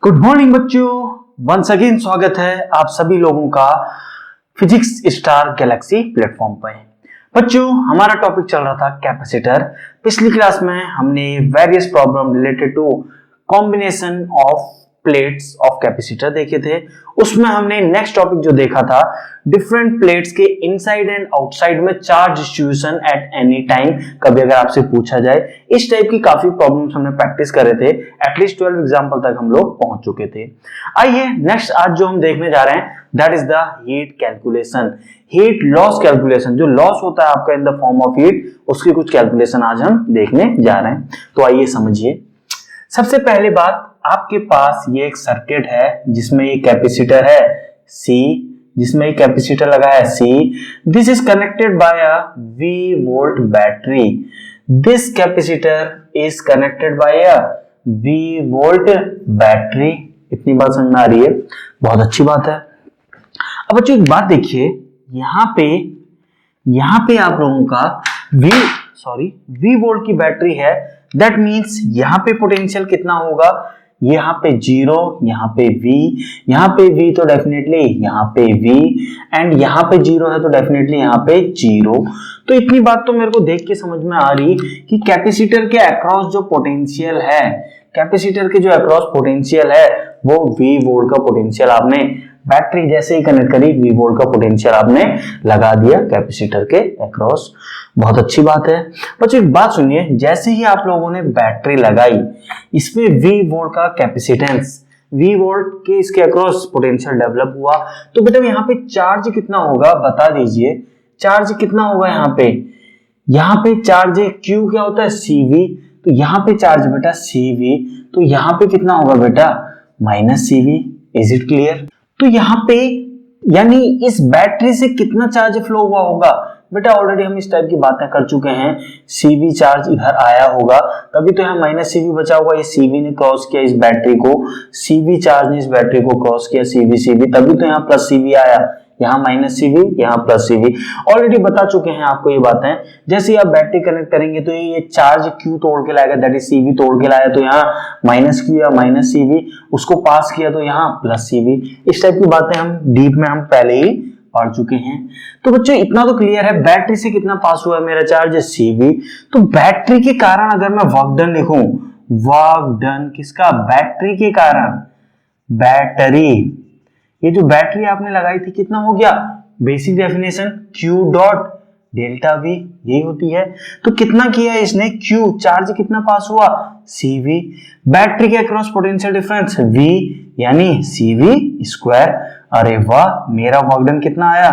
Good morning बच्चों, once again स्वागत है आप सभी लोगों का फिजिक्स स्टार गैलेक्सी प्लेटफॉर्म पर। बच्चों, हमारा टॉपिक चल रहा था कैपेसिटर। पिछली क्लास में हमने various problem related to combination of plates of capacitor देखे थे। उसमें हमने नेक्स्ट टॉपिक जो देखा था डिफरेंट प्लेट्स के इनसाइड एंड आउटसाइड में charge distribution at any time. कभी अगर आपसे पूछा जाए, इस टाइप की काफी प्रॉब्लम्स हमने प्रैक्टिस करे थे। एटलीस्ट 12 एग्जांपल तक हम लोग पहुंच चुके थे। आइए नेक्स्ट आज जो हम देखने जा रहे हैं that is the heat calculation, heat loss calculation. जो लॉस होता है आपका इन द फॉर्म ऑफ हीट, उसकी कुछ कैलकुलेशन आज हम देखने जा रहे हैं। तो आइए समझिए। सबसे पहली बात, आपके पास ये एक सर्किट है जिसमें ये कैपेसिटर है C, जिसमें एक कैपेसिटर लगा है C। This is connected by a V volt battery. This capacitor is connected by a V volt battery. इतनी बात समझ में आ रही है? बहुत अच्छी बात है। अब बच्चों एक बात देखिए, यहाँ पे आप लोगों का V वोल्ट की बैटरी है। दैट मीन्स यहाँ पे पोटेंशियल कितना होगा? यहाँ पे 0, यहाँ पे V, यहाँ पे V तो डेफिनेटली यहाँ पे V, एंड यहाँ पे 0 है तो डेफिनेटली यहाँ पे 0। तो इतनी बात तो मेरे को देख के समझ में आ रही कि कैपेसिटर के अक्रॉस जो पोटेंशियल है, कैपेसिटर के जो अक्रॉस पोटेंशियल है वो V वोल्ट का पोटेंशियल आपने बैटरी जैसे ही कनेक्ट करी, V वोल्ट का पोटेंशियल आपने लगा दिया कैपेसिटर के अक्रॉस। बहुत अच्छी बात है। बच्चों एक बात सुनिए, जैसे ही आप लोगों ने बैटरी लगाई, इसमें V वोल्ट का कैपेसिटेंस, V वोल्ट के इसके अक्रॉस पोटेंशियल डेवलप हुआ। तो बेटा यहाँ पे चार्ज कितना होगा बता दीजिए। चार्ज कितना होगा यहाँ पे? यहाँ पे चार्ज Q क्या होता है? CV। तो यहाँ पे चार्ज बेटा CV, तो यहाँ पे कितना होगा बेटा? -CV। Is it clear? तो यहाँ पे यानी इस बैटरी से कितना चार्ज फ्लो हुआ होगा बेटा? ऑलरेडी हम इस टाइप की बातें कर चुके हैं। CV चार्ज इधर आया होगा, तभी तो यहाँ -CV बचा होगा। ये CV ने क्रॉस किया इस बैटरी को, CV चार्ज ने इस बैटरी को क्रॉस किया, CV, तभी तो यहाँ +CV आया। यहाँ -CV, यहाँ +CV। ऑलरेडी बता चुके हैं आपको ये बातें। जैसे आप बैटरी कनेक्ट करेंगे तो ये चार्ज Q तोड़ के लाएगा, दैट इज CV तोड़ के लाया तो यहाँ -Q या -CV, उसको पास किया तो यहाँ +CV। इस टाइप की बातें हम डीप में हम पहले ही पढ़ चुके हैं। तो बच्चों इतना तो क्लियर है, बैटरी से कितना पास हुआ है मेरा चार्ज? CV। तो बैटरी के कारण अगर मैं वर्क डन लिखूं, वर्क डन किसका? बैटरी के कारण। बैटरी, ये जो बैटरी आपने लगाई थी कितना हो गया? Basic definition Q dot delta V यही होती है। तो कितना किया है इसने? Q चार्ज कितना पास हुआ? CV। बैटरी के अक्रॉस पोटेंशियल डिफरेंस V यानी CV स्क्वायर। अरे वाह, मेरा वर्क डन कितना आया?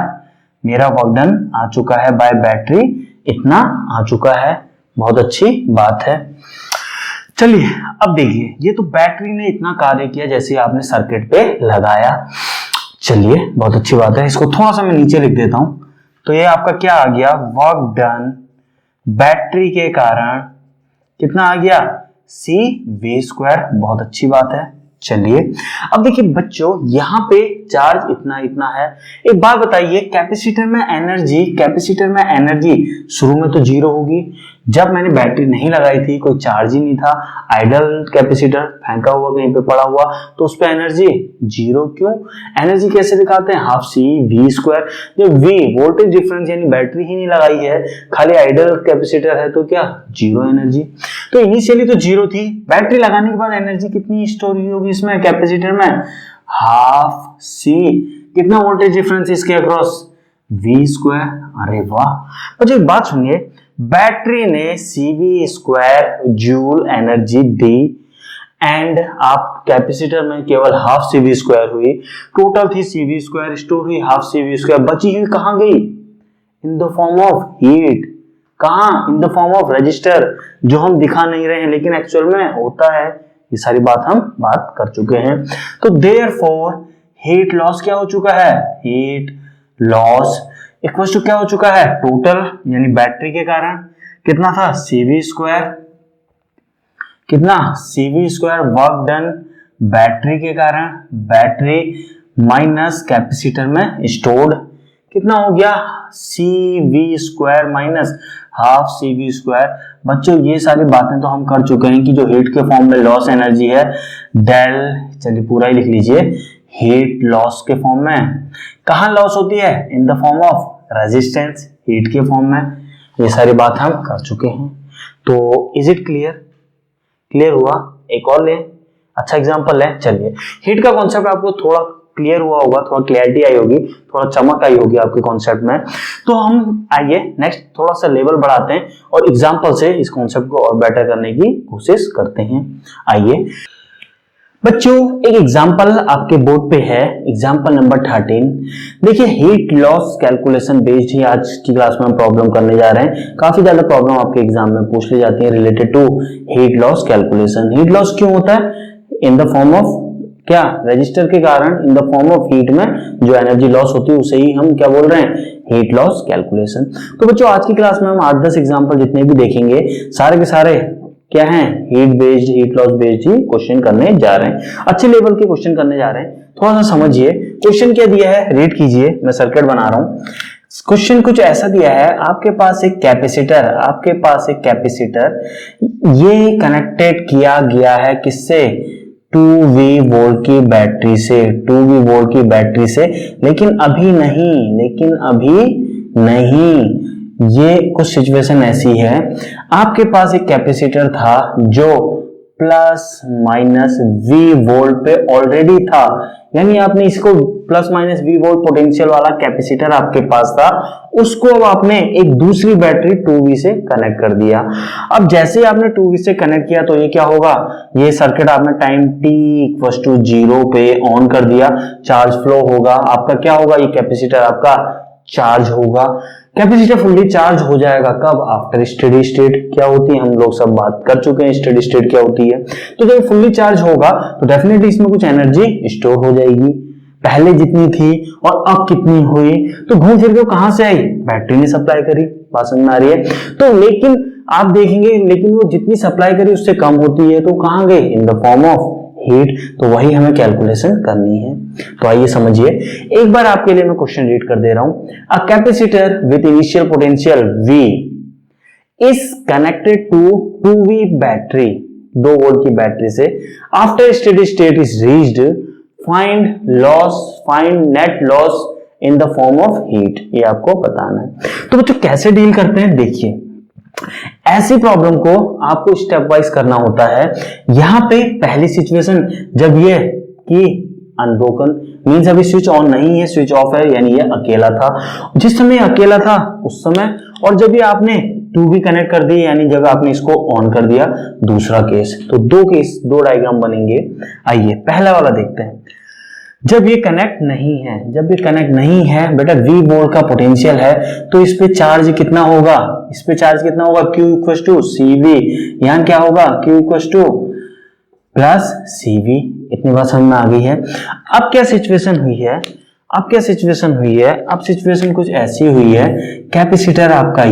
मेरा वर्क डन आ चुका है बाय बैटरी, इतना आ चुका है। बहुत अच्छी बात है। चलिए अब देखिए, ये तो बैटरी ने इतना कार्य किया जैसे आपने सर्किट पे लगाया। चलिए बहुत अच्छी बात है। इसको थोड़ा सा मैं नीचे लिख देता हूं। तो ये आपका क्या आ गया? वर्क डन बैटरी के कारण कितना आ गया? CV square. बहुत अच्छी बात है। चलिए अब देखिए बच्चों, यहाँ पे चार्ज इतना है। एक बात बताइए, कैपेसिटर में एनर्जी शुरू में तो 0 होगी। जब मैंने बैटरी नहीं लगाई थी, कोई चार्ज ही नहीं था, आइडल कैपेसिटर फेंका हुआ कहीं पे पड़ा हुआ, तो उस पे एनर्जी 0। क्यों? एनर्जी कैसे दिखाते हैं? Half CV square. जब V वोल्टेज डिफरेंस यानी बैटरी ही नहीं लगाई है, खाली आइडल कैपेसिटर है, तो क्या 0 एनर्जी। तो इनिशियली तो 0 थी, बैटरी लगाने के बाद एनर्जी कितनी स्टोर हुई होगी इसमें कैपेसिटर में? Half C। कितना वोल्टेज डिफरेंस इसके अक्रॉस? V square. अरे वाह। तो एक बात सुनिए, बैटरी ने CV स्क्वायर जूल एनर्जी दी एंड आप कैपेसिटर में केवल हाफ CV स्क्वायर हुई। टोटल थी CV स्क्वायर, स्टोर हुई हाफ CV स्क्वायर, बची हुई कहां गई? In the form of heat. कहां? In the form of resistor, जो हम दिखा नहीं रहे हैं लेकिन एक्चुअल में होता है। ये सारी बात हम बात कर चुके हैं। तो देयरफॉर हीट लॉस क्या हो चुका है? हीट लॉस इक्वल टू क्या हो चुका है? टोटल यानी बैटरी के कारण कितना था? CV square. कितना? CV square work done battery के कारण, बैटरी माइनस कैपेसिटर में स्टोर्ड कितना हो गया CV² माइनस हाफ CV²। बच्चों ये सारी बातें तो हम कर चुके हैं कि जो हीट के फॉर्म में लॉस एनर्जी है डेल, चलिए पूरा ही लिख लीजिए, हीट लॉस के फॉर्म में। कहाँ लॉस होती है? In the form of resistance, heat के फॉर्म में। ये सारी बात हम कर चुके हैं। तो इज इट क्लियर? क्लियर हुआ? एक और ले, अच्छा एग्जांपल है। चलिए हीट का कॉन्सेप्ट आपको थोड़ा क्लियर हुआ होगा, थोड़ा क्लैरिटी आई होगी, थोड़ा चमक आई होगी आपके कॉन्सेप्ट में। तो हम आइए नेक्स्ट थोड़ा सा लेवल बढ़ाते हैं और एग्जांपल से इस कॉन्सेप्ट को और बेटर करने की कोशिश करते हैं। आइए बच्चों, एक एग्जांपल आपके बोर्ड पे है, एग्जांपल नंबर 13। देखिए हीट लॉस कैलकुलेशन बेस्ड ही आज की क्लास में हम प्रॉब्लम करने जा रहे हैं। काफी ज्यादा प्रॉब्लम आपके एग्जाम में पूछ ली जाती है related to heat loss calculation. Heat loss क्यों होता है? इन द फॉर्म ऑफ क्या? रजिस्टर के कारण in the form of heat में जो एनर्जी लॉस होती है उसे ही हम क्या बोल रहे हैं? Heat loss calculation. तो बच्चों आज की क्लास में हम 8-10 एग्जांपल जितने भी देखेंगे सारे के सारे क्या हैं? Heat based, heat loss based ही क्वेश्चन करने जा रहे हैं। अच्छे लेवल के क्वेश्चन करने जा रहे हैं। थोड़ा सा समझिए क्वेश्चन क्या दिया है, रीड कीजिए। मैं सर्किट बना रहा हूं। क्वेश्चन कुछ ऐसा दिया है, आपके पास एक कैपेसिटर, आपके पास एक कैपेसिटर, ये कनेक्टेड किया गया है किससे? 2V वोल्ट की बैटरी से, 2V वोल्ट की बैटरी से। लेकिन अभी नहीं, ये कुछ सिचुएशन ऐसी है, आपके पास एक कैपेसिटर था जो प्लस माइनस V वोल्ट पे ऑलरेडी था, यानी आपने इसको plus minus V volt potential वाला कैपेसिटर आपके पास था, उसको अब आपने एक दूसरी बैटरी 2V से कनेक्ट कर दिया। अब जैसे ही आपने 2V से कनेक्ट किया तो ये क्या होगा? ये सर्किट आपने टाइम t=0 पे ऑन कर दिया, चार्ज फ्लो होगा, आपका क्या होगा? ये कैपेसिटर आपका चार्ज होगा। कैपेसिटर फुल्ली चार्ज हो जाएगा कब? After steady state. क्या होती है? हम लोग सब बात कर चुके हैं स्टेडी स्टेट क्या होती है। तो जब फुल्ली चार्ज होगा तो डेफिनेटली इसमें कुछ एनर्जी स्टोर हो जाएगी, पहले जितनी थी और अब कितनी हुई, तो घूम फिर के कहां से आई? बैटरी ने सप्लाई करी। बात समझ में आ रही है? तो लेकिन आप देखेंगे, लेकिन वो जितनी सप्लाई करी उससे कम होती है, तो कहां गई? In the form of heat. तो वही हमें कैलकुलेशन करनी है। तो आइए समझिए, एक बार आपके लिए मैं क्वेश्चन रीड कर दे रहा हूं। A capacitor with initial potential V is connected to 2V battery, 2 volt की बैटरी से। After steady state is reached, find net loss in the form of heat. ये आपको बताना है। तो बच्चों कैसे डील करते हैं? देखिए ऐसी प्रॉब्लम को आपको स्टेप वाइज करना होता है। यहां पे पहली सिचुएशन जब ये कि अनब्रोकन मींस अभी स्विच ऑन नहीं है, स्विच ऑफ है, यानी ये अकेला था। जिस समय अकेला था उस समय, और जब ये आपने 2V कनेक्ट कर दी, यानी जब आपने इसको ऑन कर दिया, दूसरा केस। तो दो डायग्राम बनेंगे। आइए पहला वाला देखते हैं। जब ये कनेक्ट नहीं है बेटा, V वोल्ट का पोटेंशियल है, तो इस पे चार्ज कितना होगा? Q equal to CV। यहां क्या होगा? Q equal to plus CV। इतनी बात समझ में आ गई है। अब क्या सिचुएशन हुई है? अब सिचुएशन कुछ ऐसी हुई है, कैपेसिटर आपका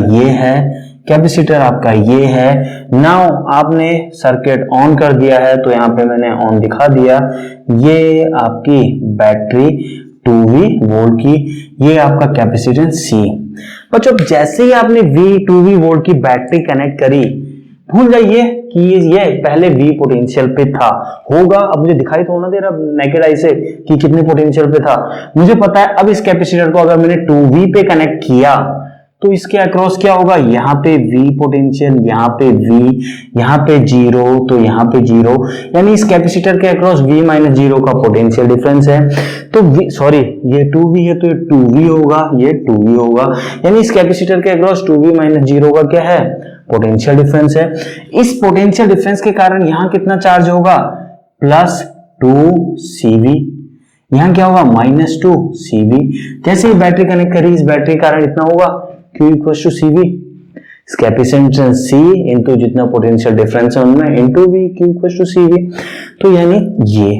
ये है, नाउ आपने सर्किट ऑन कर दिया है, तो यहाँ पे मैंने ऑन दिखा दिया। ये आपकी बैटरी 2V वोल्ट की, ये आपका कैपेसिटेंस C। बच्चों जैसे ही आपने 2V वोल्ट की बैटरी कनेक्ट करी, भूल जाइए कि ये पहले V पोटेंशियल पे था, होगा। अब मुझे दिखाई तो ना दे रहा नेकेड आई से कि कितने पोटेंशियल पे था, मुझे पता है। अब इस कैपेसिटर को अगर मैंने 2V पे कनेक्ट किया तो इसके अक्रॉस क्या होगा? यहाँ पे V पोटेंशियल, यहाँ पे V, यहाँ पे 0, तो यहाँ पे 0, यानी इस कैपेसिटर के अक्रॉस V-0 का पोटेंशियल डिफरेंस है। तो ये 2V है तो ये 2V होगा, यानी इस कैपेसिटर के अक्रॉस 2V-0 का क्या है? पोटेंशियल डिफरेंस है। इस पोटेंशियल डिफरेंस के कारण यहाँ कितना चार्ज होगा? Plus 2CV। यहाँ क्या होगा? Minus 2CV। जैसे ही बैटरी कनेक्ट करी, इस बैटरी के कारण इतना होगा, Q इक्वल टू CV। इस कैपेसिटेंस C इंटू जितना पोटेंशियल डिफरेंस है उनमें into V, Q equal to CV। तो यानी ये।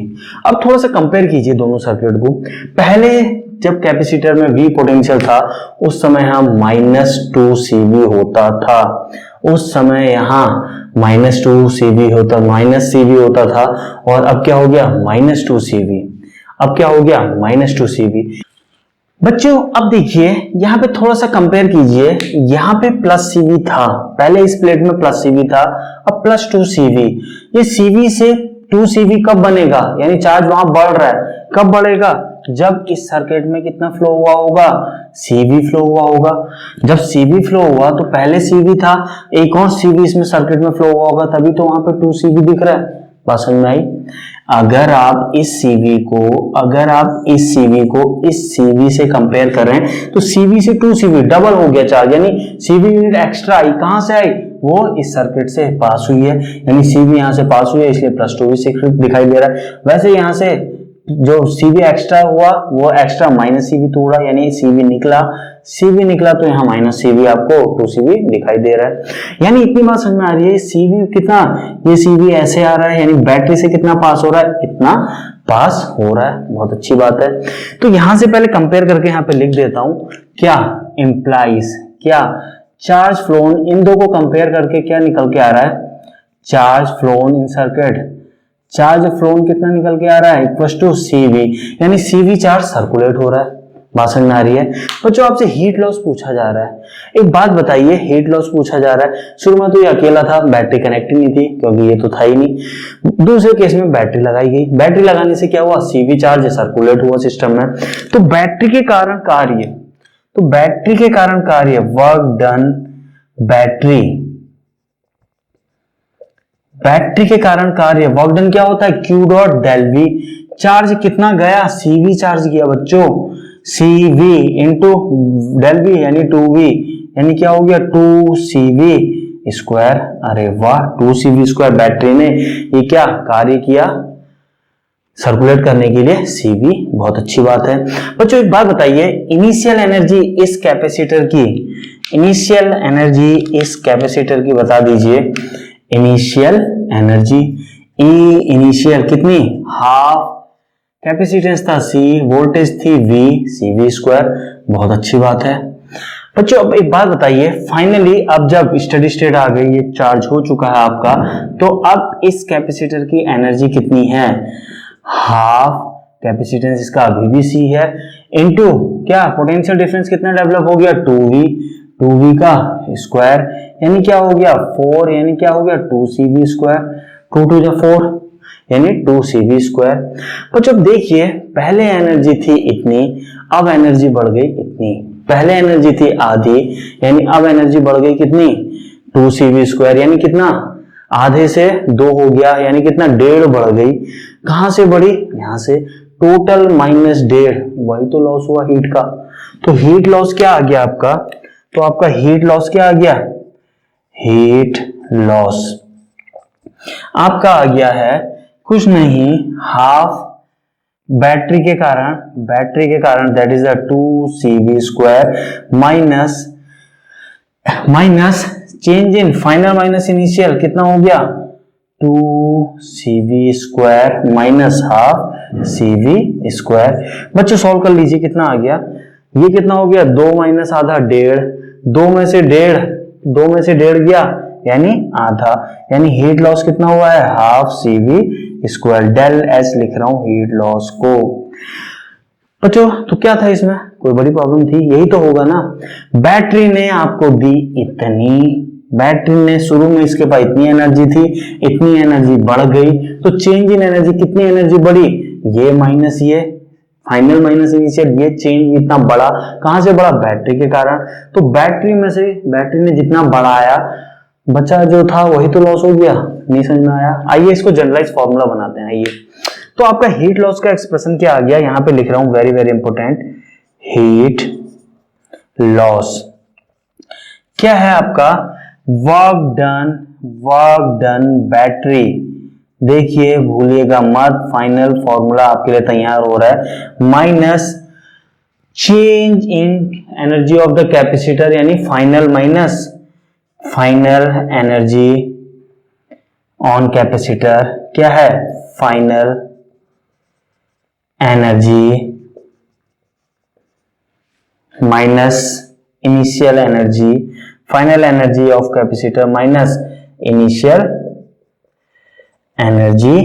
अब थोड़ा सा कंपेयर कीजिए दोनों सर्किट को। पहले जब कैपेसिटर में V पोटेंशियल था उस समय यहाँ -2CV होता था, उस समय यहाँ -2CV होता था, और अब क्या हो गया? -2CV। बच्चों अब देखिए यहाँ पे थोड़ा सा कंपेयर कीजिए, यहाँ पे प्लस सीवी था, पहले इस प्लेट में प्लस सीवी था, अब प्लस 2 सीवी। ये सीवी से 2 सीवी कब बनेगा, यानी चार्ज वहां बढ़ रहा है, कब बढ़ेगा, जब इस सर्किट में कितना फ्लो हुआ होगा, सीवी फ्लो हुआ होगा। जब सीवी फ्लो हुआ तो पहले सीवी था, एक और सीवी इसमें सर्किट में फ्लो हुआ होगा, तभी तो वहां पे 2 सीवी दिख रहा है। बात समझ में आई? अगर आप इस सीवी को इस सीवी से कंपेयर करें तो सीवी से 2 सीवी डबल हो गया चार्ज, यानी सीवी यूनिट एक्स्ट्रा आई। कहां से आई, वो इस सर्किट से पास हुई है, यानी सीवी यहां से पास हुई है, इसलिए प्लस 2 दिखाई दे रहा है। वैसे यहां से जो सीवी एक्स्ट्रा हुआ वो एक्स्ट्रा माइनस सीवी तोड़ा, यानी सीवी निकला तो यहाँ माइनस सीवी आपको 2 सीवी दिखाई दे रहा है। यानी इतनी बात समझ में आ रही है, सीवी कितना, ये सीवी ऐसे आ रहा है, यानी बैटरी से कितना पास हो रहा है, इतना पास हो रहा है। बहुत अच्छी बात है। तो यहां से पहले कंपेयर करके यहाँ पे लिख देता हूं, क्या इंप्लाइज, क्या चार्ज फ्लोन, इन दो को कंपेयर करके क्या निकल के आ रहा है, charge flown in circuit, charge phloem कितना निकल के आ रहा है, इक्वल टू सीवी, यानी सीवी चार्ज सर्कुलेट हो रहा है। बात समझ में आ रही है? बच्चों आपसे हीट लॉस पूछा जा रहा है, एक बात बताइए, हीट लॉस पूछा जा रहा है, शुरू में तो ये अकेला था, बैटरी कनेक्ट ही नहीं थी क्योंकि ये तो था ही नहीं। दूसरे केस में बैटरी लगाई गई, बैटरी लगाने से क्या हुआ, सीवी चार्ज सर्कुलेट हुआ सिस्टम में। तो बैटरी के कारण कार्य, वर्क डन, बैटरी के कारण कार्य, वर्क डन क्या होता है, Q dot del V, charge कितना गया, सीवी चार्ज किया बच्चों, सीवी इंटू डेल वी यानी 2v, यानी क्या हो गया 2 सीवी स्क्वायर। अरे वाह, 2 सीवी स्क्वायर बैटरी ने ये क्या कार्य किया, सर्कुलेट करने के लिए सीवी। बहुत अच्छी बात है। बच्चों एक बात बताइए, इनिशियल एनर्जी इस कैपेसिटर की बता दीजिए। इनिशियल एनर्जी, इनिशियल कितनी, हाफ, कैपेसिटेंस था C, वोल्टेज थी V, CV स्क्वायर। बहुत अच्छी बात है। बच्चों अब एक बात बताइए, फाइनली अब जब स्टेडी स्टेट आ गई, ये चार्ज हो चुका है आपका, तो अब इस कैपेसिटर की एनर्जी कितनी है, हाफ, कैपेसिटेंस इसका अभी भी C है, इनटू क्या पोटेंशियल डिफरेंस कितना डेवलप हो गया 2v का स्क्वायर, यानी क्या हो गया 4, यानी क्या हो गया 2 CV स्क्वायर, 2 2 जा 4 यानी 2 CV स्क्वायर। तो जब देखिए पहले एनर्जी थी इतनी, अब एनर्जी बढ़ गई इतनी, पहले एनर्जी थी आधी, यानी अब एनर्जी बढ़ गई कितनी 2 CV स्क्वायर, यानी कितना आधे से 2 हो गया, यानी कितना 1.5 बढ़ गई। कहां से बढ़ी, यहां से, टोटल माइनस 1.5, वही तो लॉस हुआ हीट का। तो हीट लॉस क्या आ गया आपका, तो आपका हीट लॉस क्या आ गया, हीट लॉस आपका आ गया है कुछ नहीं, हाफ बैटरी के कारण that is 2 CV square minus change in final minus initial कितना हो गया 2 CV square minus half CV square. बच्चों सॉल्व कर लीजिए, कितना आ गया, ये कितना हो गया 2 माइनस आधा 1.5, 2 में से 1.5 गया यानी आधा, यानी हीट लॉस कितना हुआ है half CV square. Del S लिख रहा हूं हीट लॉस को। बच्चों तो क्या था इसमें, कोई बड़ी प्रॉब्लम थी, यही तो होगा ना, बैटरी ने आपको दी इतनी, बैटरी ने शुरू में इसके पास इतनी एनर्जी थी, इतनी एनर्जी बढ़ गई, तो चेंज इन एनर्जी, कितनी एनर्जी बढ़ी, ये माइनस ये फाइनल माइनस इनिशियल, ये चेंज इतना बड़ा, कहां से बड़ा, बैटरी के कारण। तो बैटरी में से बैटरी ने जितना बढ़ाया, बचा जो था वही तो लॉस हो गया। नहीं समझ में आया, आइए इसको जनरलाइज फॉर्मूला बनाते हैं। आइए, तो आपका हीट लॉस का एक्सप्रेशन क्या आ गया, यहां पे लिख रहा हूं, very very important, heat loss क्या है आपका, वर्क डन बैटरी, देखिए भूलिएगा मत, फाइनल फॉर्मूला आपके लिए तैयार हो रहा है, minus change in energy of the capacitor, यानी final minus final energy on capacitor, क्या है final energy minus initial energy, final energy of capacitor minus initial energy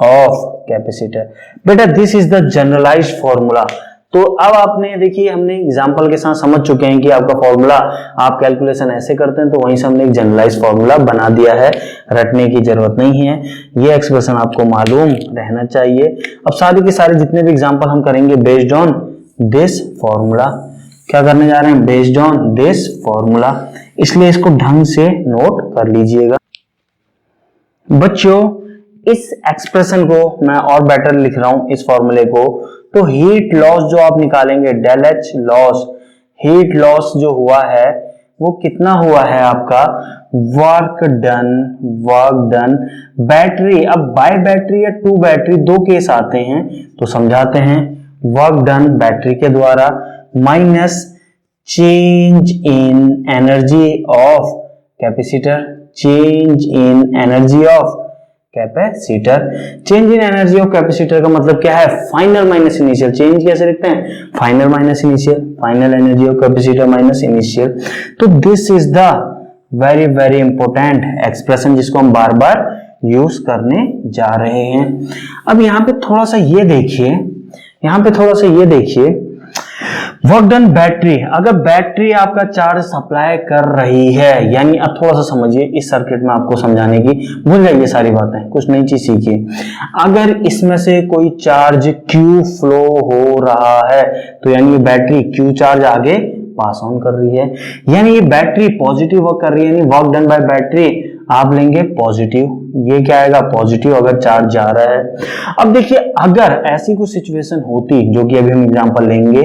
of capacitor. बेटा this is the generalized formula, तो अब आपने देखिए हमने example के साथ समझ चुके हैं कि आपका फॉर्मूला आप कैलकुलेशन ऐसे करते हैं, तो वहीं से हमने एक जनरलाइज फॉर्मूला बना दिया है, रटने की जरूरत नहीं है, ये एक्सप्रेशन आपको मालूम रहना चाहिए। अब सारे के सारे जितने भी एग्जांपल हम करेंगे बेस्ड ऑन दिस फॉर्मूला, क्या करने जा रहे हैं, बेस्ड ऑन दिस फॉर्मूला, इसलिए इसको ढंग से नोट कर लीजिएगा। बच्चों इस एक्सप्रेशन को मैं और बेटर लिख रहा हूं, इस फॉर्मूले को, तो हीट लॉस जो आप निकालेंगे, del H loss, heat loss जो हुआ है वो कितना हुआ है आपका, वर्क डन बैटरी, अब बाय बैटरी या टू बैटरी दो केस आते हैं तो समझाते हैं, वर्क डन बैटरी के द्वारा minus change in energy of capacitor, change in energy of capacitor. Change in energy of capacitor का मतलब क्या है, फाइनल माइनस इनिशियल, चेंज कैसे लिखते हैं, final minus initial, final energy of capacitor minus initial. तो this is the very very important expression जिसको हम बार बार यूज करने जा रहे हैं। अब यहाँ पे थोड़ा सा ये देखिए, यहाँ पे थोड़ा सा ये देखिए, वर्क डन बैटरी, अगर बैटरी आपका चार्ज सप्लाई कर रही है, यानी अब थोड़ा सा समझिए इस सर्किट में आपको समझाने की, भूल जाइए सारी बातें, कुछ नई चीज सीखिए। अगर इसमें से कोई चार्ज Q फ्लो हो रहा है तो यानी बैटरी Q चार्ज आगे पास ऑन कर रही है, यानी ये बैटरी पॉजिटिव वर्क कर रही है, यानी वर्क डन बाय बैटरी आप लेंगे पॉजिटिव, ये क्या आएगा पॉजिटिव अगर चार्ज जा रहा है। अब देखिए अगर ऐसी कुछ सिचुएशन होती, जो कि अभी हम एग्जांपल लेंगे,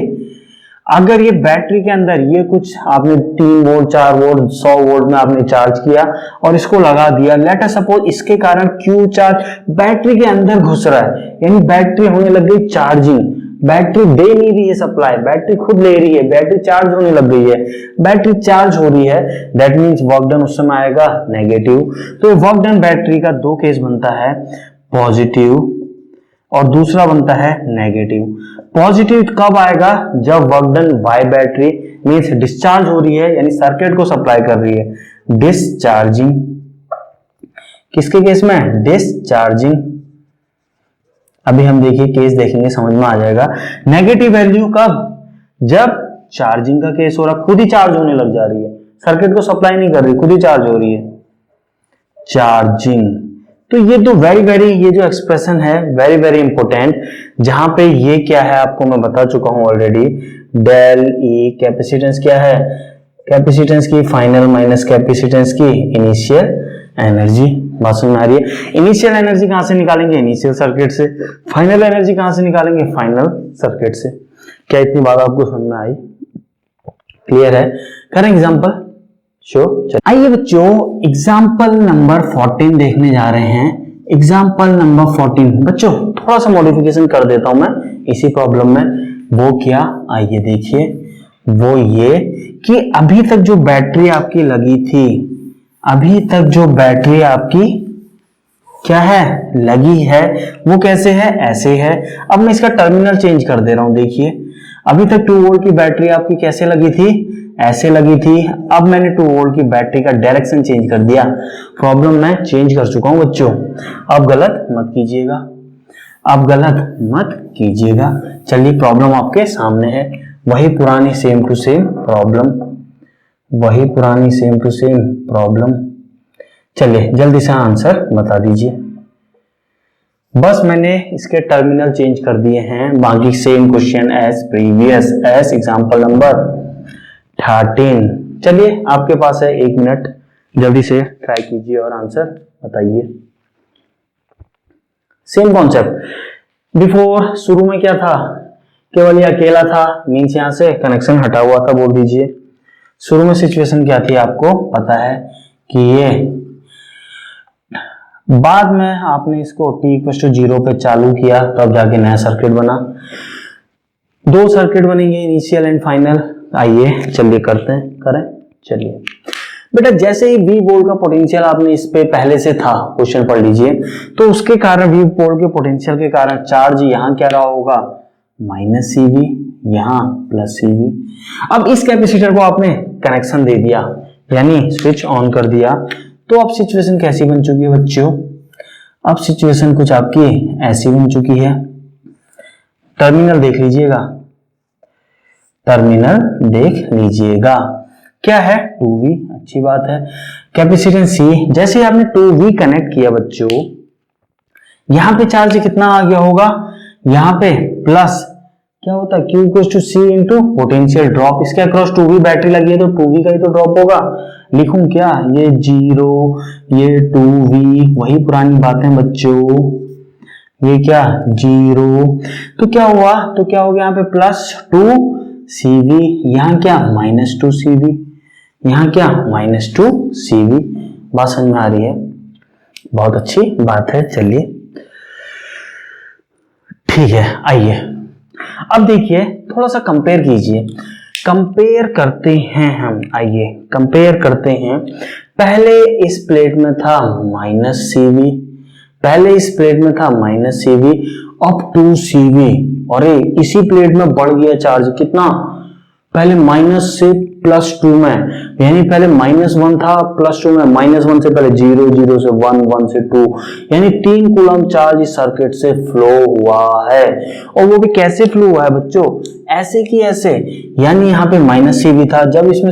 अगर ये बैटरी के अंदर ये कुछ आपने 3 वोल्ट 4 वोल्ट 100 वोल्ट में आपने चार्ज किया और इसको लगा दिया, लेट अस सपोज इसके कारण Q चार्ज बैटरी के अंदर घुस रहा है, यानी बैटरी होने लग गई चार्जिंग, बैटरी दे नहीं रही है सप्लाई, बैटरी खुद ले रही है, बैटरी चार्ज होने लग गई है, बैटरी चार्ज हो रही है, दैट मींस वर्क डन उस समय आएगा नेगेटिव। तो वर्क डन बैटरी का दो केस बनता है, पॉजिटिव और दूसरा बनता है नेगेटिव। पॉजिटिव कब आएगा, जब work done by battery means discharge हो रही है, यानी सर्किट को सप्लाई कर रही है, डिस्चार्जिंग, किसके केस में, डिस्चार्जिंग। अभी हम देखिए केस देखेंगे समझ में आ जाएगा। नेगेटिव वैल्यू कब, जब चार्जिंग का केस हो रहा, खुद ही चार्ज होने लग जा रही है, सर्किट को सप्लाई नहीं कर रही, खुद ही चार्ज हो रही है, चार्जिंग। तो ये तो वेरी वेरी, ये जो एक्सप्रेशन है वेरी वेरी इंपॉर्टेंट, जहां पे ये क्या है आपको मैं बता चुका हूं ऑलरेडी, डेल ई कैपेसिटेंस क्या है, कैपेसिटेंस की फाइनल माइनस कैपेसिटेंस की इनिशियल एनर्जी। बात समझ में आ रही है, इनिशियल एनर्जी कहां से निकालेंगे, इनिशियल सर्किट से, फाइनल एनर्जी कहां से निकालेंगे, फाइनल सर्किट से। क्या इतनी बात आपको समझ में आई, क्लियर है, करें एग्जांपल शो। आइए बच्चों एग्जाम्पल नंबर 14 देखने जा रहे हैं। एग्जाम्पल नंबर 14 बच्चों थोड़ा सा मॉडिफिकेशन कर देता हूं मैं इसी प्रॉब्लम में, वो क्या, आइए देखिए, वो ये कि अभी तक जो बैटरी आपकी लगी थी, अभी तक जो बैटरी आपकी क्या है, लगी है, वो कैसे है, ऐसे है। अब मैं इसका टर्मिनल चेंज कर दे रहा हूं, देखिए अभी तक 2 वोल्ट की बैटरी आपकी कैसे लगी थी, ऐसे लगी थी, अब मैंने 2 वोल्ट की बैटरी का डायरेक्शन चेंज कर दिया, प्रॉब्लम मैं चेंज कर चुका हूं बच्चों, अब गलत मत कीजिएगा, अब गलत मत कीजिएगा। चलिए प्रॉब्लम आपके सामने है, वही पुरानी सेम टू सेम प्रॉब्लम, वही पुरानी सेम टू सेम प्रॉब्लम। चलिए जल्दी से आंसर बता दीजिए, बस मैंने इसके टर्मिनल चेंज कर दिए हैं, बाकी same question as previous, as example number 13। चलिए आपके पास है 1 मिनट, जल्दी से ट्राई कीजिए और आंसर बताइए। सेम कॉन्सेप्ट, बिफोर शुरू में क्या था, केवल ये अकेला था, मीन्स यहां से कनेक्शन हटा हुआ था, बोल दीजिए। शुरू में सिचुएशन क्या थी आपको पता है कि ये, बाद में आपने इसको t=0 पे चालू किया, तब जाके नया सर्किट बना, 2 सर्किट बनेंगे, इनिशियल एंड फाइनल। आइए चलिए करते हैं, करें चलिए बेटा। जैसे ही V वोल्ट का पोटेंशियल आपने इस पे पहले से था, क्वेश्चन पढ़ लीजिए, तो उसके कारण V वोल्ट के पोटेंशियल के कारण चार्ज यहाँ क्या रहा होगा, -CV, यहाँ +CV। अब इस कैपेसिटर को आपने कनेक्शन दे दिया, यानी स्विच ऑन कर दिया, तो अब सिचुएशन कैसी बन चुकी है बच्चों, अब सिचुएशन कुछ आपकी ऐसी बन चुकी है। टर्मिनल देख लीजिएगा, टर्मिनल देख लीजिएगा। क्या है 2V, अच्छी बात है। कैपेसिटेंस C, जैसे ही आपने 2V कनेक्ट किया बच्चों, यहां पे चार्ज कितना आ गया होगा, यहां पे प्लस क्या होता है Q equals to C into potential drop. इसके अक्रॉस 2V बैटरी लगी है तो 2V का ही तो ड्रॉप होगा। लिखूं क्या, ये 0, ये 2V, वही पुरानी बातें बच्चों, ये क्या 0, तो क्या हुआ, तो क्या हो गया यहाँ पे प्लस 2CV, यहाँ क्या माइनस 2CV, यहाँ क्या माइनस 2CV। बात समझ में आ रही है, बहुत अच्छी बात है। चलिए ठीक है, आइए अब देखिए थोड़ा सा कंपेयर कीजिए, कंपेयर करते हैं हम, आइए कंपेयर करते हैं। पहले इस प्लेट में था -CV, पहले इस प्लेट में था -CV, अब 2CV, और इसी प्लेट में बढ़ गया चार्ज कितना, पहले माइनस से +2 में, यानी पहले -1 था +2 में, -1 से पहले 0, 0 से 1, 1 से 2, यानी 3 कूलम चार्ज इस सर्किट से फ्लो हुआ है। और वो भी कैसे फ्लो हुआ है बच्चों, ऐसे कि ऐसे, यानी यहाँ पे -CV था, जब इसमें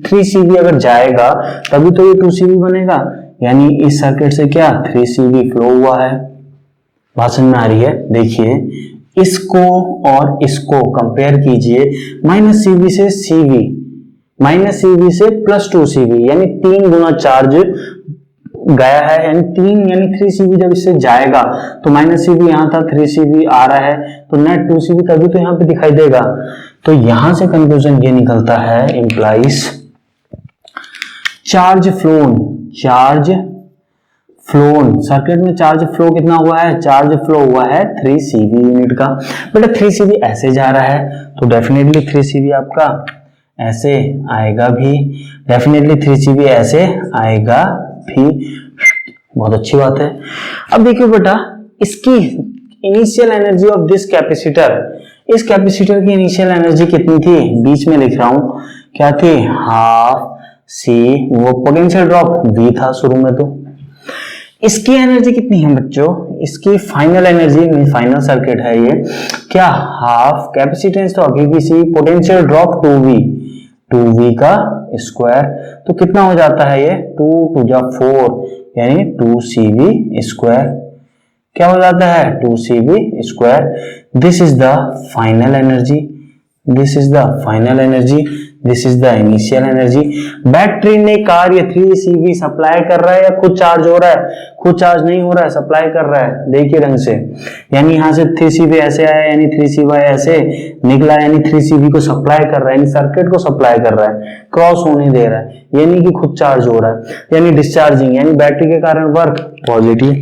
3CV अगर जाएगा तभी तो ये 2CV बनेगा, यानी इस सर्किट से क्या 3CV फ्लो हुआ है। बात समझ में आ रही है। देखिए इसको और इसको कंपेयर कीजिए, -CV से CV, -CV से +2CV, यानी 3 गुना चार्ज गया है, यानी 3CV जब इससे जाएगा तो -CV यहां था, 3CV आ रहा है, तो नेट 2CV तभी तो यहां पे दिखाई देगा। तो यहां से कंक्लूजन ये निकलता है, इंप्लाइज चार्ज फ्लोन, सर्किट में चार्ज फ्लो कितना हुआ है, चार्ज फ्लो हुआ है 3CV यूनिट का। बेटा 3CV ऐसे जा रहा है तो डेफिनेटली 3CV आपका ऐसे आएगा भी, डेफिनेटली 3CV ऐसे आएगा भी। बहुत अच्छी बात है। अब देखिए बेटा, इसकी initial energy of this capacitor, इस कैपेसिटर की इनिशियल एनर्जी कितनी थी, बीच में लिख रहा हूं, क्या थी, ½ C, वो पोटेंशियल ड्रॉप V था शुरू में। तो इसकी एनर्जी कितनी है बच्चों, इसकी फाइनल एनर्जी, फाइनल सर्किट है ये, क्या ½ कैपेसिटेंस तो अभी भी C, पोटेंशियल ड्रॉप 2V का स्क्वायर, तो कितना हो जाता है ये 2 2 जा 4, यानी 2CV स्क्वायर। क्या हो जाता है 2CV square. This is the final energy, this is the final energy, this is the initial energy. Battery ने कार्य 3CV सप्लाई कर रहा है या खुद चार्ज हो रहा है, खुद चार्ज नहीं हो रहा है, सप्लाई कर रहा है। देखिए ढंग से, यानी यहां से 3CV ऐसे आया, यानी 3CV ऐसे निकला, यानी 3CV को सप्लाई कर रहा है, यानी सर्किट को सप्लाई कर रहा है, क्रॉस होने दे रहा है, यानी कि खुद चार्ज हो रहा है, यानी डिस्चार्जिंग, यानी बैटरी के कारण वर्क पॉजिटिव।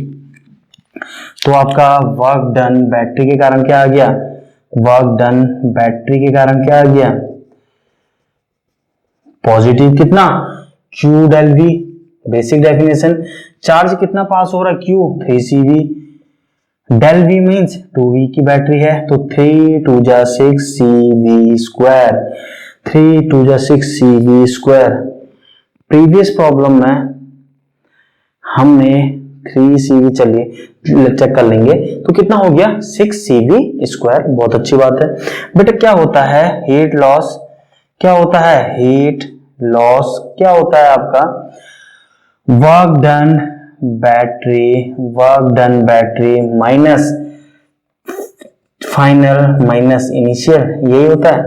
तो आपका वर्क डन बैटरी के कारण क्या आ गया, वर्क डन बैटरी के कारण क्या आ गया, पॉजिटिव। कितना, Q del V, basic definition, charge कितना पास हो रहा है, Q 3CV, del V means 2V की बैटरी है, तो 3 2 जा 6 CV स्क्वायर, 3 2 जा 6 CV स्क्वायर। प्रीवियस प्रॉब्लम में हमने 3CV, चलिए चेक कर लेंगे, तो कितना हो गया 6CV स्क्वायर। बहुत अच्छी बात है बेटा। क्या होता है हीट लॉस, क्या होता है हीट लॉस, क्या होता है आपका work done battery minus final minus initial, यही होता है।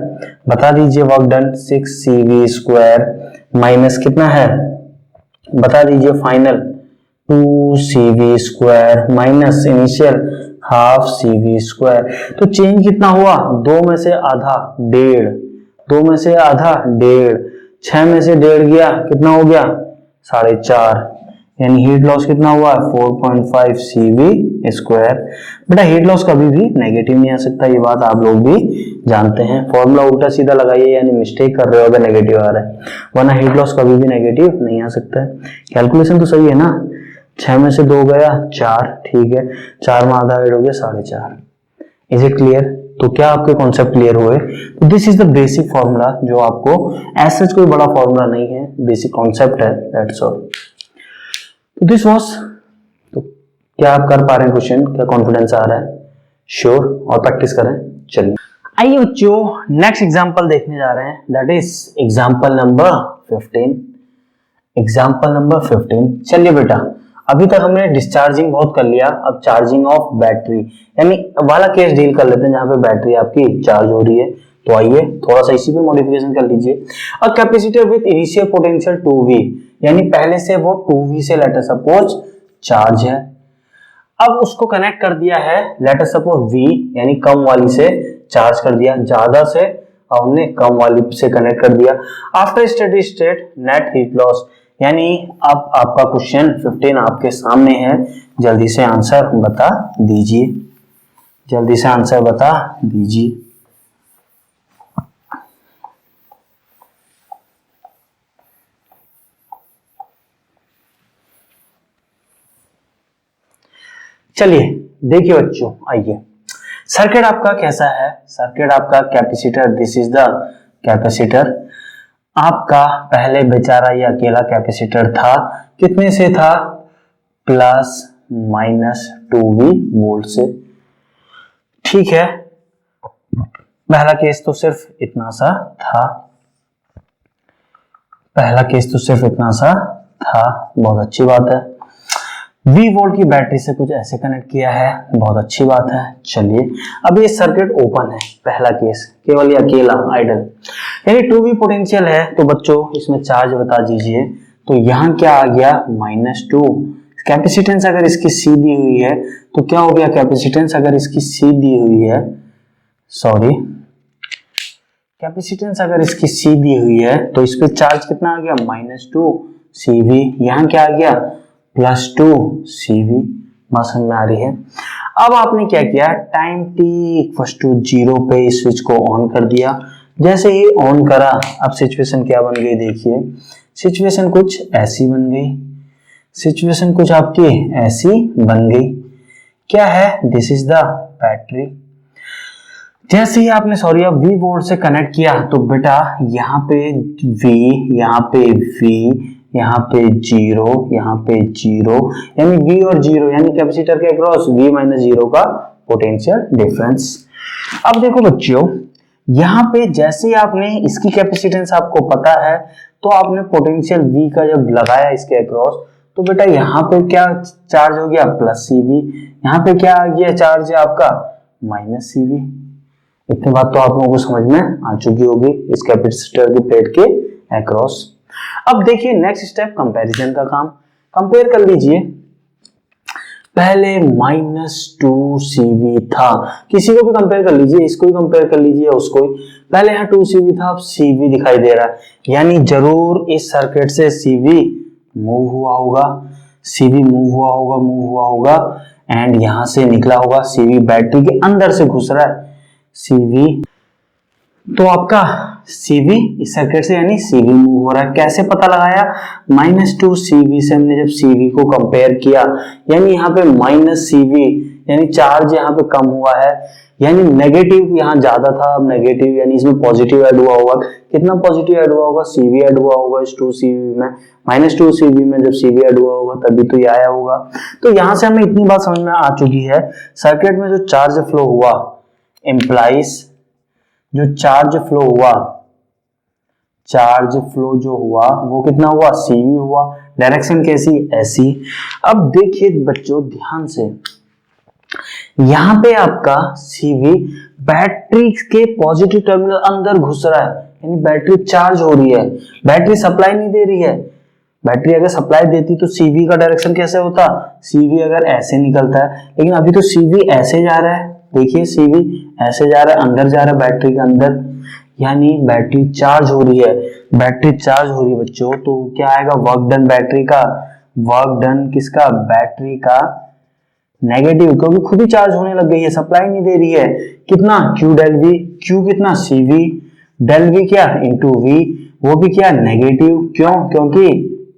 बता दीजिए work done 6CV square minus कितना है, बता दीजिए final 2CV square minus initial ½ CV square. तो चेंज कितना हुआ, 2 में से आधा 1.5, 2 में से आधा 1.5, 6 में से 1.5 गया, कितना हो गया 4.5, यानी हीट लॉस कितना हुआ 4.5 CV स्क्वायर। बेटा हीट लॉस कभी भी नेगेटिव नहीं आ सकता, ये बात आप लोग भी जानते हैं। फॉर्मूला उल्टा सीधा लगाइए, यानी मिस्टेक कर रहे हो अगर नेगेटिव आ रहा है, वरना हीट लॉस कभी भी नेगेटिव नहीं आ सकता है। कैलकुलेशन तो सही है ना, 6 में से 2 गया 4, ठीक है, 4 में आधा ऐड हो गया 4.5। Is it clear. तो क्या आपके कॉन्सेप्ट क्लियर हुए। तो this is the basic formula, जो आपको ऐसा कोई बड़ा फॉर्मूला नहीं है, बेसिक कॉन्सेप्ट है, दैट्स ऑल। तो दिस वाज, तो क्या आप कर पा रहे हैं क्वेश्चन, क्या कॉन्फिडेंस आ रहा है, श्योर, और प्रैक्टिस करें। चलिए आइए बच्चों नेक्स्ट एग्जांपल देखने जा रहे हैं, that is example number 15। Example number 15। चलिए बेटा, अभी तक हमने डिस्चार्जिंग बहुत कर लिया, अब चार्जिंग ऑफ बैटरी यानी वाला केस डील कर लेते हैं जहां पे बैटरी आपकी चार्ज हो रही है। तो आइए थोड़ा सा इसी पे मॉडिफिकेशन कर लीजिए। A capacitor with initial potential 2V, यानी पहले से वो 2V से लेट अस सपोज चार्ज है, अब उसको कनेक्ट कर दिया है लेट अस सपोज V यानी कम वाली से चार्ज कर दिया, ज्यादा से और हमने कम वाली से कनेक्ट कर दिया। After steady state net heat loss, यानी अब आपका क्वेश्चन 15 आपके सामने है, जल्दी से आंसर बता दीजिए, जल्दी से आंसर बता दीजिए। चलिए देखिए बच्चों, आइए सर्किट आपका कैसा है। सर्किट आपका capacitor, this is the capacitor आपका। पहले बेचारा ये अकेला कैपेसिटर था, कितने से था, प्लस माइनस 2V वोल्ट से। ठीक है, पहला केस तो सिर्फ इतना सा था, पहला केस तो सिर्फ इतना सा था, बहुत अच्छी बात है। V वोल्ट की बैटरी से कुछ ऐसे कनेक्ट किया है, बहुत अच्छी बात है। चलिए अब ये सर्किट ओपन है, पहला केस केवल ये अकेला आइडल, यानी 2V पोटेंशियल है। तो बच्चों इसमें चार्ज बता दीजिए, तो यहाँ क्या आ गया, -2। कैपेसिटेंस अगर इसकी C दी हुई है तो क्या हो गया, कैपेसिटेंस अगर इसकी C दी हुई है, सॉरी कैपेसिटेंस अगर इसकी C दी हुई है तो इस पे चार्ज कितना आ गया, -2 CV। यहाँ क्या आ गया, +2 CV। बात समझ में आ रही है। अब आपने क्या किया, टाइम t = 0 पे इस स्विच को ऑन कर दिया। जैसे ही ऑन करा, अब सिचुएशन क्या बन गई, देखिए सिचुएशन कुछ ऐसी बन गई, सिचुएशन कुछ आपकी ऐसी बन गई। क्या है, दिस इज द बैटरी। जैसे ही आपने सॉरी अब V वोल्ट से कनेक्ट किया तो बेटा यहाँ पे V, यहाँ पे V, यहाँ पे 0, यहाँ पे 0, यानी V और 0 यानी कैपेसिटर के अक्रॉस V - 0 का पोटेंशियल डिफरेंस। अब देखो बच्चों, यहाँ पे जैसे ही आपने इसकी कैपेसिटेंस आपको पता है तो आपने पोटेंशियल V का जब लगाया इसके अक्रॉस तो बेटा यहाँ पे क्या चार्ज हो गया, +CV। यहाँ पे क्या आ गया, चार्ज है आपका -CV। इतनी बात तो आप लोगों को समझ में आ चुकी होगी इस कैपेसिटर की प्लेट के अक्रॉस। अब देखिए नेक्स्ट स्टेप कंपैरिजन का काम, कंपेयर कर लीजिए। पहले -2 CV था, किसी को भी कंपेयर कर लीजिए, इसको भी कंपेयर कर लीजिए, उसको भी। पहले यहाँ 2 CV था, अब CV दिखाई दे रहा है, यानी जरूर इस सर्किट से CV मूव हुआ होगा, CV मूव हुआ होगा, मूव हुआ होगा एंड यहां से निकला होगा। CV बैटरी के अंदर से घुस रहा है, CV तो आपका CV इस सर्किट से यानी CV मूव हो रहा है। कैसे पता लगाया, -2 CV से हमने जब CV को कंपेयर किया, यानी यहाँ पे -CV यानी चार्ज यहाँ पे कम हुआ है, यानी नेगेटिव यहाँ ज्यादा था, अब नेगेटिव यानी इसमें पॉजिटिव ऐड हुआ होगा। कितना पॉजिटिव ऐड हुआ होगा, CV ऐड हुआ होगा इस 2 CV में, -2 CV में जब CV ऐड हुआ होगा तभी तो ये आया होगा। तो यहाँ से हमें इतनी बात समझ में आ चुकी है, सर्किट में जो चार्ज फ्लो हुआ इम्प्लाइज, जो चार्ज फ्लो हुआ, चार्ज फ्लो जो हुआ वो कितना हुआ, CV हुआ। डायरेक्शन कैसी, ऐसी। अब देखिए बच्चों ध्यान से, यहां पे आपका CV बैटरी के पॉजिटिव टर्मिनल अंदर घुस रहा है, यानी बैटरी चार्ज हो रही है, बैटरी सप्लाई नहीं दे रही है। बैटरी अगर सप्लाई देती तो CV का डायरेक्शन कैसे होता, CV अगर ऐसे निकलता है, लेकिन अभी तो CV ऐसे जा रहा है। देखिए CV ऐसे जा रहा है, अंदर जा रहा है बैटरी के अंदर, यानी बैटरी चार्ज हो रही है। बैटरी चार्ज हो रही है बच्चों, तो क्या आएगा, वर्क डन बैटरी का, वर्क डन किसका, बैटरी का नेगेटिव, क्योंकि खुद ही चार्ज होने लग गई है, सप्लाई नहीं दे रही है। कितना, Q डेल V, Q कितना, CV डेल V क्या इंटू V, वो भी क्या नेगेटिव। क्यों, क्योंकि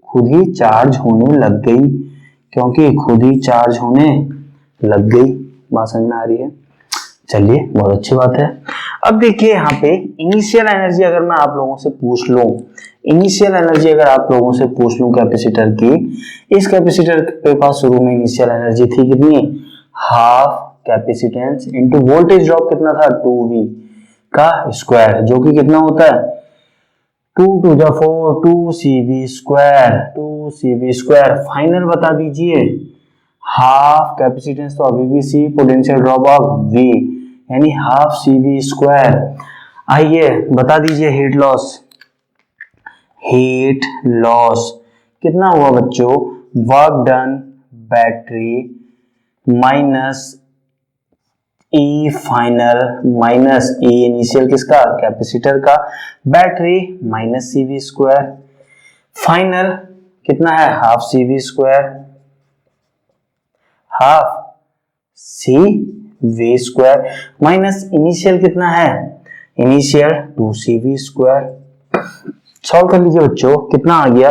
खुद ही चार्ज होने लग गई, क्योंकि खुद ही चार्ज होने लग गई। बात समझ में आ रही है। चलिए बहुत अच्छी बात है। अब देखिए यहाँ पे इनिशियल एनर्जी अगर मैं आप लोगों से पूछ लूं, इनिशियल एनर्जी अगर आप लोगों से पूछ लूं कैपेसिटर की, इस कैपेसिटर के पास शुरू में इनिशियल एनर्जी थी कितनी, half capacitance into voltage drop कितना था, 2V। का स्क्वायर, जो कि कितना होता है 2 to the 4 2cv square, 2cv square. Final बता दीजिए, हाफ कैपेसिटेंस तो अभी भी C, potential drop of v यानी हाफ cv स्क्वायर। आइए बता दीजिए हीट लॉस, हीट लॉस कितना हुआ बच्चों, वर्क डन बैटरी माइनस ई फाइनल माइनस ई इनिशियल किसका, कैपेसिटर का, battery minus cv square, final कितना है half cv square, half cv square minus initial कितना है, इनिशियल 2cv स्क्वायर। सॉल्व कर लीजिए बच्चों, कितना आ गया,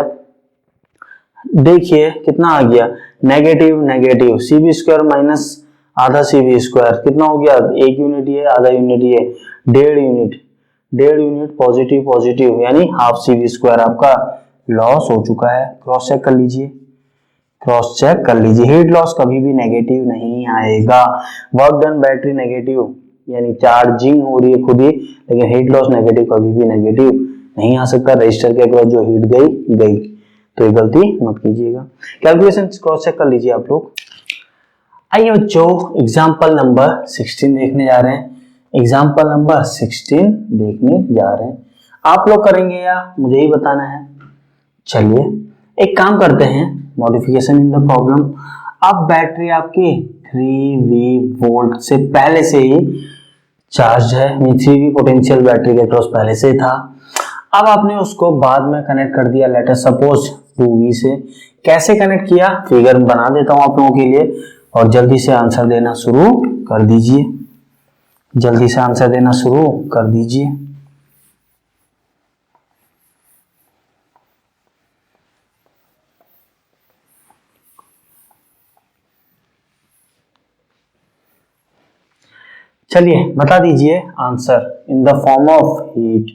देखिए कितना आ गया, negative negative, cv square minus आधा cv स्क्वायर कितना हो गया, एक यूनिट ये आधा यूनिट ये, 1.5 यूनिट, 1.5 यूनिट पॉजिटिव पॉजिटिव यानी हाफ cv स्क्वायर आपका लॉस हो चुका है। क्रॉस चेक कर लीजिए, क्रॉस चेक कर लीजिए, हीट लॉस कभी भी नेगेटिव नहीं आएगा। वर्क डन बैटरी नेगेटिव यानी चार्जिंग हो रही है खुद ही, लेकिन हीट लॉस नेगेटिव कभी भी नेगेटिव नहीं आ सकता। रजिस्टर के अक्रॉस जो हीट गई गई, तो ये गलती मत कीजिएगा। कैलकुलेशन क्रॉस चेक कर लीजिए आप लोग। आइए बच्चों एग्जाम्पल नंबर 16 देखने जा रहे हैं, एग्जाम्पल नंबर 16 देखने जा रहे हैं। आप लोग करेंगे या मुझे ही बताना है? चलिए एक काम करते हैं, मॉडिफिकेशन इन द प्रॉब्लम। अब बैटरी आपकी 3V वोल्ट से पहले से ही चार्ज है, 3V पोटेंशियल बैटरी के क्रॉस पहले से था। अब आपने उसको बाद में कनेक्ट कर दिया, लेट अस सपोज 2V से। कैसे कनेक्ट किया फिगर बना देता हूं आप लोगों के लिए, और जल्दी से आंसर देना शुरू कर दीजिए, जल्दी से आंसर देना शुरू कर दीजिए। चलिए बता दीजिए answer in the form of heat.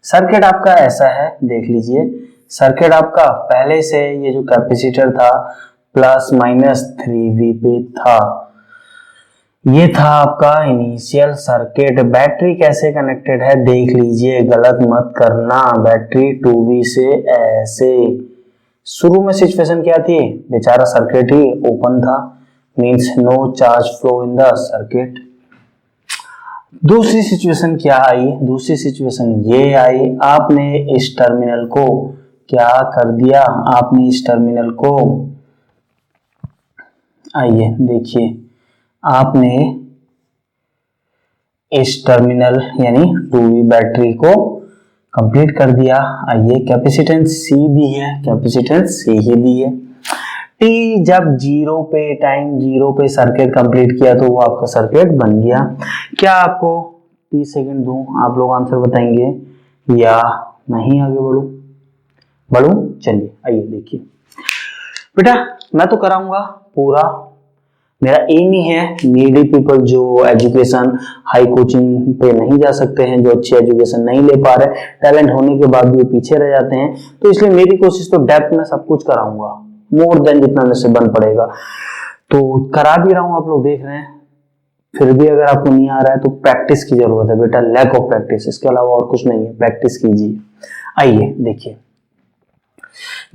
Circuit आपका ऐसा है, देख लीजिए, सर्किट आपका पहले से ये जो कैपेसिटर था प्लस माइनस 3V पे था, ये था आपका इनिशियल सर्किट। बैटरी कैसे कनेक्टेड है देख लीजिए, गलत मत करना। बैटरी 2V से ऐसे, शुरू में सिचुएशन क्या थी, बेचारा सर्किट ही ओपन था, means no charge flow in the circuit. दूसरी सिचुएशन क्या आई, दूसरी सिचुएशन ये आई, आपने इस टर्मिनल को क्या कर दिया, आपने इस टर्मिनल को, आइए देखिए, आपने इस टर्मिनल यानी 2V बैटरी को कंप्लीट कर दिया। आइए कैपेसिटेंस C दी है, कैपेसिटेंस C ही दी है। T जब 0 पे, टाइम 0 पे सर्किट कंप्लीट किया तो वो आपका सर्किट बन गया। क्या आपको 30 सेकंड दूं, आप लोग आंसर बताएंगे या मैं ही आगे बढ़ूं? चलिए आइए देखिए बेटा, मैं तो कराऊंगा पूरा, मेरा एम ही है नीडी पीपल जो एजुकेशन हाई कोचिंग पे नहीं जा सकते हैं, जो अच्छी एजुकेशन नहीं ले पा रहे, टैलेंट होने के बाद भी पीछे रह जाते हैं, तो इसलिए मेरी कोशिश तो डेप्थ में सब कुछ कराऊंगा, मोर देन जितना मेरे से बन पड़ेगा। तो करा भी रहा हूं, आप लोग देख रहे हैं। फिर भी अगर आपको नहीं आ रहा है तो प्रैक्टिस की जरूरत है बेटा, लैक ऑफ प्रैक्टिस, इसके अलावा और कुछ नहीं है, प्रैक्टिस कीजिए। आइए देखिए,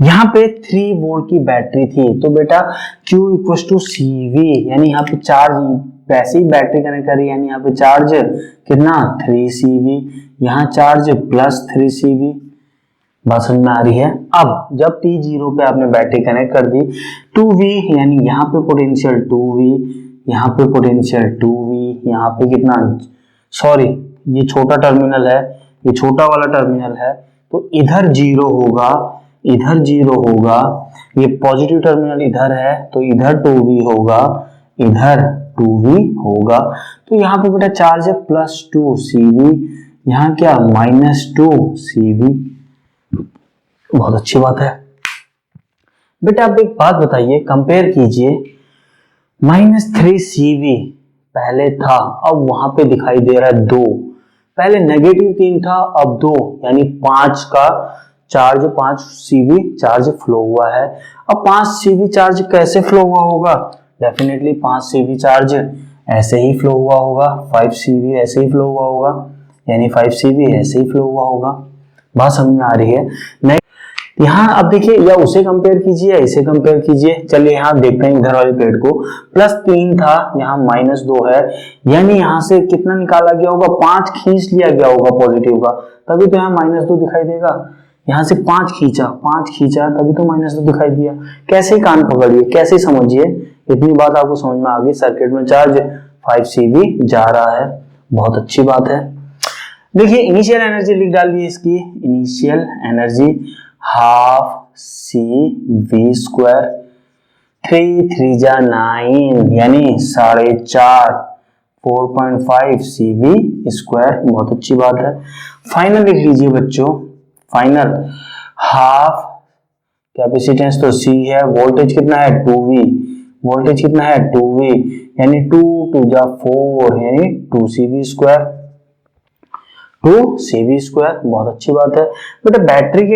यहाँ पे 3 वोल्ट की बैटरी थी, तो बेटा Q इक्वल टू CV, यानी यहाँ पे चार्ज, वैसे ही बैटरी कनेक्ट करी, यानी यहाँ पे चार्ज कितना 3CV, यहाँ चार्ज प्लस 3CV। बात समझ में आ रही है? अब जब T0 पे आपने बैटरी कनेक्ट कर दी, 2V यानी यहाँ पे पोटेंशियल 2V, यहाँ पे पोटेंशियल 2V, यहाँ पे कितना, सॉरी ये छोटा टर्मिनल है, ये छोटा वाला टर्मिनल है, तो इधर 0 होगा, इधर 0 होगा, ये पॉजिटिव टर्मिनल इधर है तो इधर 2V होगा, इधर 2V होगा, तो यहाँ पे बेटा चार्ज है प्लस 2CV, यहाँ क्या माइनस 2CV। बहुत अच्छी बात है बेटा। अब एक बात बताइए, कंपेयर कीजिए, माइनस 3CV पहले था, अब वहां पे दिखाई दे रहा है 2, पहले नेगेटिव 3 था, अब 2, यानी 5 का चार्ज, 5CV चार्ज फ्लो हुआ है। अब 5CV चार्ज कैसे फ्लो हुआ होगा, डेफिनेटली 5CV चार्ज ऐसे ही फ्लो हुआ होगा, 5CV ऐसे ही फ्लो हुआ होगा, यानी 5 CV ऐसे ही फ्लो हुआ होगा। बात समझ में आ रही है? नहीं, यहाँ अब देखिए, या उसे कंपेयर कीजिए या इसे कंपेयर कीजिए। चलिए यहाँ देखते हैं इधर वाले प्लेट को, +3 था, यहाँ -2 है, यानी यहाँ से कितना निकाला गया होगा, 5 खींच लिया गया होगा पॉजिटिव का, तभी तो यहाँ -2 दिखाई देगा। यहाँ से 5 खींचा तभी तो -2 दिखाई दिया। कैसे कान पकड़िए, कैसे समझिए, इतनी बात आपको समझ में आ गई। सर्किट में चार्ज 5 CV जा रहा है, बहुत अच्छी बात है। देखिए इनिशियल एनर्जी लिख डालिए इसकी, इनिशियल एनर्जी ½ CV², 3 3 जा 9 यानी 4.5, 4.5 CV², बहुत अच्छी बात है। फाइनल लिख लीजिए बच्चों, फाइनल हाफ कैपेसिटेंस तो C है, वोल्टेज कितना है 2V, वोल्टेज कितना है 2V, यानी 2 2 जा 4 यानी 2CV², 2CV², बहुत अच्छी बात है। बेटा बैटरी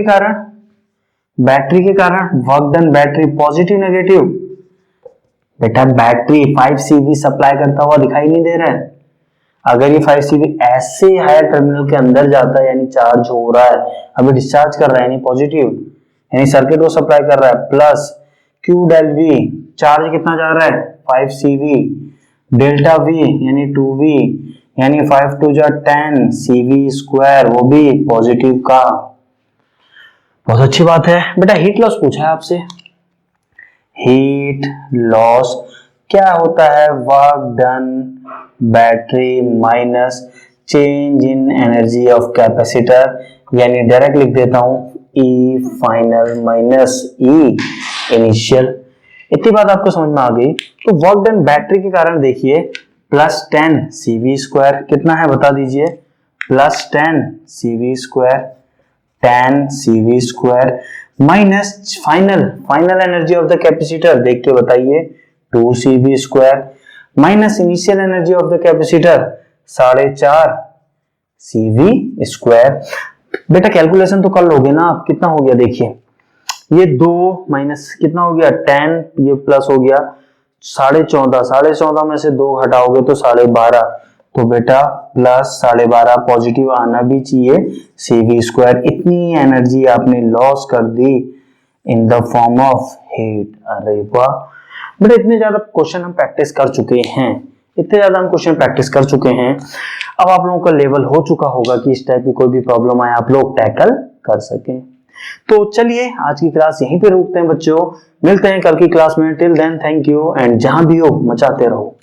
के कारण work done, battery positive negative, बेटा बैटरी 5 CV सप्लाई करता हुआ दिखाई नहीं दे रहा है। अगर ये 5 CV ऐसे हायर टर्मिनल के अंदर जाता है यानी चार्ज हो रहा है, अभी डिस्चार्ज कर रहा है यानी पॉजिटिव, यानी सर्किट को सप्लाई कर रहा है, plus Q del V, charge कितना जा रहा है 5 CV, डेल्टा V यानी 2V, यानी 5 2 जा 10 CV², वो भी पॉजिटिव का, बहुत अच्छी बात है। बेटा हीट लॉस पूछा है आपसे, हीट लॉस क्या होता है, work done battery minus change in energy of capacitor, यानी डायरेक्ट लिख देता हूं E final minus E initial. इतनी बात आपको समझ में आ गई। तो वर्क डन बैटरी के कारण देखिए +10 CV², कितना है बता दीजिए, +10 CV², 10 CV² minus final energy of the capacitor, देख के बताइए 2 CV² minus initial energy of the capacitor 4.5 CV²। बेटा कैलकुलेशन तो कर लोगे ना आप, कितना हो गया देखिए, ये 2 माइनस कितना हो गया 10, ये प्लस हो गया 14.5 में से 2 घटाओगे तो 12.5, तो बेटा प्लस 12.5 पॉजिटिव आना भी चाहिए CV²। इतनी एनर्जी आपने लॉस कर दी in the form of heat. अरे वाह बेटा, इतने ज्यादा क्वेश्चन हम प्रैक्टिस कर चुके हैं, अब आप लोगों का लेवल हो चुका होगा कि इस टाइप की कोई भी प्रॉब्लम आए आप लोग टैकल कर सकें। तो चलिए आज की क्लास यहीं पे रोकते हैं बच्चों, मिलते हैं कल की क्लास में। Till then thank you, and जहां भी हो मचाते रहो।